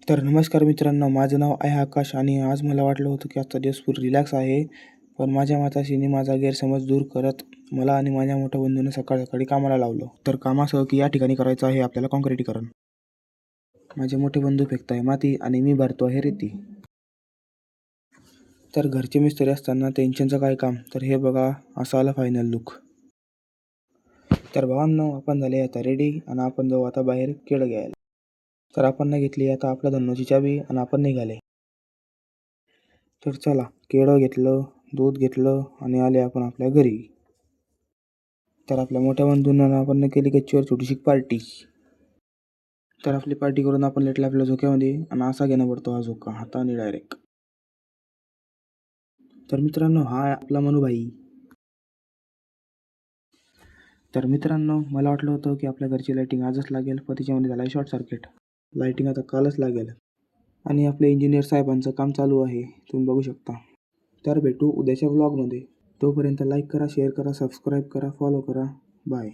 तर नमस्कार मित्रांनो, माझं नाव आहे आकाश आणि आज मला वाटलं होतं की आजचा दिवस पूर्ण रिलॅक्स आहे. पण माझ्या माताश्रीने माझा गैरसमज दूर करत मला आणि माझ्या मोठ्या बंधूंना सकाळ सकाळी कामाला लावलं. तर कामासह की या ठिकाणी करायचं आहे आपल्याला काँक्रिटीकरण. माझे मोठे बंधू फेकताय माती आणि मी भरतो आहे रेती. तर घरचे मिस्त्री असताना टेन्शनचं काय काम, तर हे बघा असा आला फायनल लुक. तर भावांनो, आपण झाले आता रेडी आणि आपण जाऊ आता बाहेर केळं घ्यायला. तर आपण नाही घेतली आता आपल्या धन्नोची चावी आणि आपण निघाले. तर चला, केळं घेतलं, दूध घेतलं आणि आले आपण आपल्या घरी. तर आपल्या मोठ्या बंधूंना आपण केली गच्चीवर छोटीशी पार्टी. तर आपली पार्टी करून आपण लेटला आपल्या झोक्यामध्ये आणि असा घेणं पडतो हा झोका हाताने डायरेक्ट. तर मित्रांनो, हा आहे आपला मनुभाई. तर मित्रांनो, मला वाटलं होतं की आपल्या घरची लाईटिंग आजच लागेल, पण तिच्यामध्ये झालं आहे शॉर्ट सर्किट. लाईटिंग आता कालच लागेल आणि आपल्या इंजिनियर साहेबांचं काम चालू आहे, तुम्ही बघू शकता. तर भेटू उद्याच्या व्लॉगमध्ये. तोपर्यंत लाईक करा, शेअर करा, सबस्क्राईब करा, फॉलो करा. बाय.